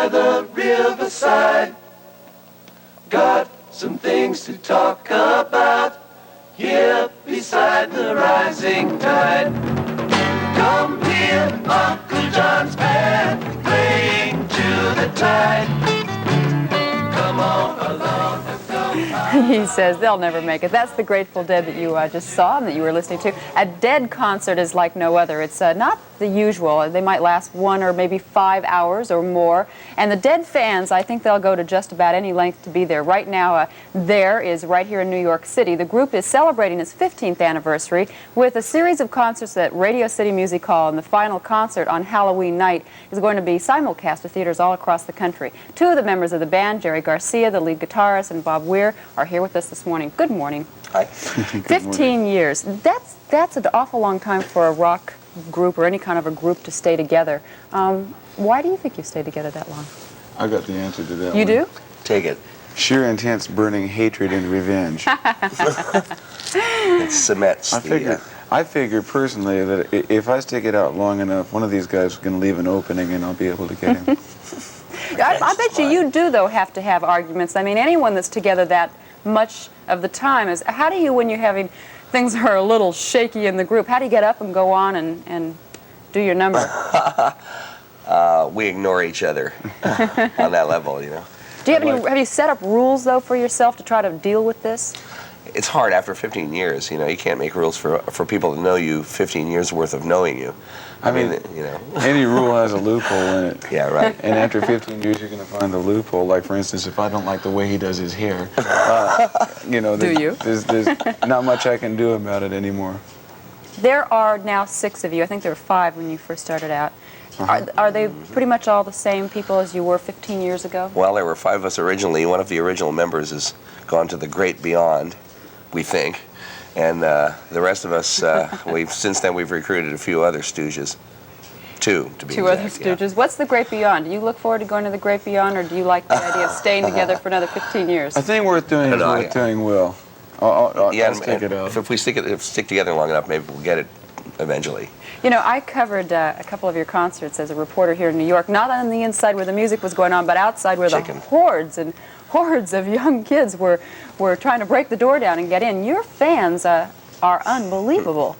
by the riverside. Got some things to talk about here beside the rising tide. Come hear Uncle John's band playing to the tide. Come on along and go. He says they'll never make it. That's the Grateful Dead that you just saw and that you were listening to. A Dead concert is like no other. It's not the usual. They might last 1 or maybe 5 hours or more. And the Dead fans, I think they'll go to just about any length to be there. Right now, there is right here in New York City. The group is celebrating its 15th anniversary with a series of concerts at Radio City Music Hall, and the final concert on Halloween night is going to be simulcast to theaters all across the country. 2 of the members of the band, Jerry Garcia, the lead guitarist, and Bob Weir, are here with us this morning. Good morning. Hi. 15 years. That's an awful long time for a rock group or any kind of a group to stay together. Why do you think you stayed together that long? I got the answer to that. You one. do? Take it. Sheer intense burning hatred and revenge. It cements I figure personally that if I stick it out long enough, one of these guys is going to leave an opening and I'll be able to get him. I bet you do, though, have to have arguments. I mean, anyone that's together that much of the time is, how do you, when you're having things that are a little shaky in the group, how do you get up and go on and do your number? We ignore each other on that level, you know. Do you have you set up rules, though, for yourself to try to deal with this? It's hard after 15 years, you know. You can't make rules for people to know you 15 years worth of knowing you. I mean, you know. Any rule has a loophole in it. Yeah, right. And after 15 years, you're going to find the loophole. Like, for instance, if I don't like the way he does his hair, you know, there's not much I can do about it anymore. There are now 6 of you. I think there were 5 when you first started out. Are they pretty much all the same people as you were 15 years ago? Well, there were 5 of us originally. One of the original members has gone to the great beyond, we think. And the rest of us, since then we've recruited a few other stooges. 2, to be exact. 2 other stooges. Yeah. What's the great beyond? Do you look forward to going to the great beyond, or do you like the idea of staying together for another 15 years? I think worth doing is worth doing well. I'll stick it out. If we stick together long enough, maybe we'll get it eventually. You know, I covered a couple of your concerts as a reporter here in New York, not on the inside where the music was going on, but outside where the hordes and hordes of young kids were trying to break the door down and get in. Your fans are unbelievable.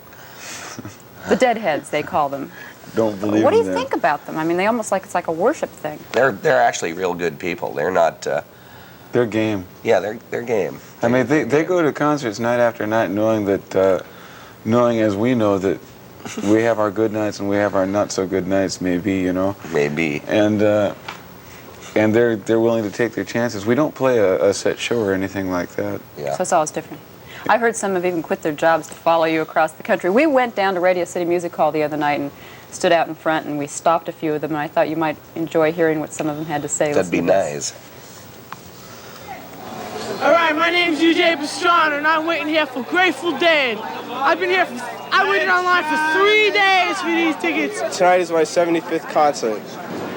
The Deadheads, they call them. Don't believe What do you think about them? I mean, they almost like it's like a worship thing. They're actually real good people. They're not. They're game. Yeah, they're game. I mean, they go to concerts night after night, knowing that, knowing as we know that we have our good nights and we have our not so good nights, maybe, you know. Maybe. And they're willing to take their chances. We don't play a set show or anything like that. Yeah. So it's always different. I heard some have even quit their jobs to follow you across the country. We went down to Radio City Music Hall the other night and stood out in front, and we stopped a few of them, and I thought you might enjoy hearing what some of them had to say. That'd be nice. All right, my name's UJ Pastrana, and I'm waiting here for Grateful Dead. I waited online for 3 days for these tickets. Tonight is my 75th concert.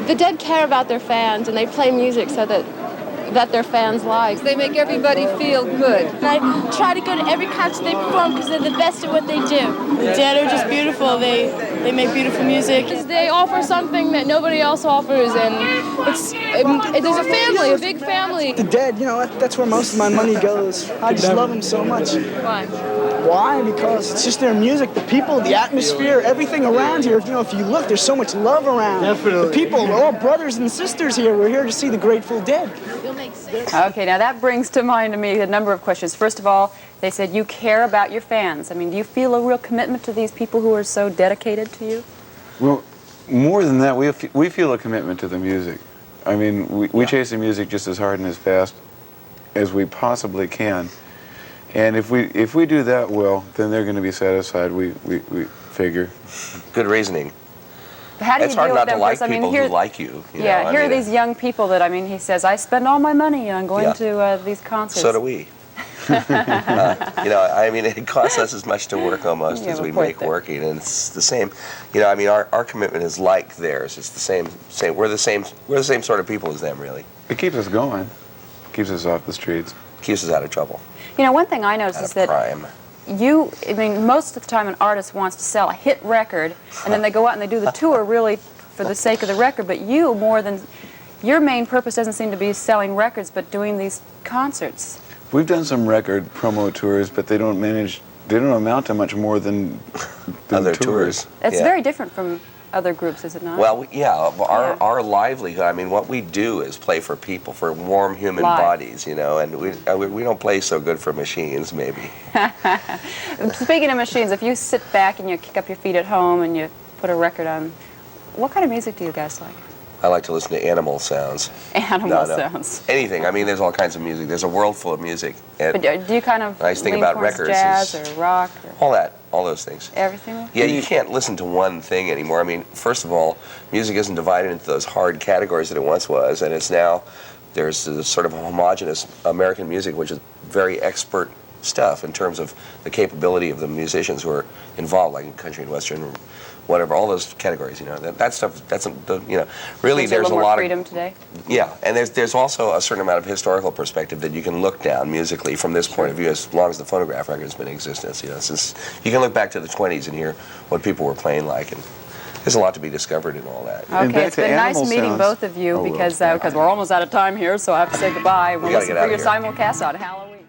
The Dead care about their fans, and they play music so that their fans like. They make everybody feel good. And I try to go to every concert they perform because they're the best at what they do. The Dead are just beautiful. They make beautiful music. They offer something that nobody else offers, and there's a family, a big family. The Dead, you know, that's where most of my money goes. I just love them so much. Why? Why? Because it's just their music, the people, the atmosphere, everything around here. You know, if you look, there's so much love around. Definitely. The people, we're all brothers and sisters here. We're here to see the Grateful Dead. Okay, now that brings to mind to me a number of questions. First of all, they said you care about your fans. I mean, do you feel a real commitment to these people who are so dedicated to you? Well, more than that, we feel a commitment to the music. I mean, we chase the music just as hard and as fast as we possibly can. And if we do that well, then they're going to be satisfied, we figure. Good reasoning. How do it's you hard deal not with them? to like First, people who like you. Yeah, here are these young people that, I mean, he says, I spend all my money on going to these concerts. So do we. You know, I mean, it costs us as much to work almost as we make working, and it's the same. You know, I mean, our commitment is like theirs. It's the same. We're the same sort of people as them, really. It keeps us going. It keeps us off the streets. Keeps us out of trouble. You know, one thing I noticed is that crime. I mean, most of the time an artist wants to sell a hit record, and then they go out and they do the tour really for the sake of the record, but you, more than your main purpose doesn't seem to be selling records, but doing these concerts. We've done some record promo tours, but they don't amount to much more than other tours. It's very different from other groups, is it not? Well, yeah, our livelihood, I mean, what we do is play for people, for warm human bodies, you know, and we don't play so good for machines, maybe. Speaking of machines, if you sit back and you kick up your feet at home and you put a record on, what kind of music do you guys like? I like to listen to animal sounds. Animal sounds. Anything. I mean, there's all kinds of music. There's a world full of music. But do you kind of nice thing about records jazz is or rock? Or all those things. Everything? Yeah, you can't listen to one thing anymore. I mean, first of all, music isn't divided into those hard categories that it once was, and it's now, there's this sort of homogenous American music, which is very expert stuff in terms of the capability of the musicians who are involved, like in country and western, or whatever, all those categories, you know, that stuff, that's, you know, really there's a lot of freedom today. Yeah, and there's also a certain amount of historical perspective that you can look down musically from this point of view, as long as the phonograph record has been in existence. You know, since you can look back to the 20s and hear what people were playing like, and there's a lot to be discovered in all that. Okay, it's been nice meeting both of you because we're almost out of time here, so I have to say goodbye. We'll listen for your simulcast on Halloween.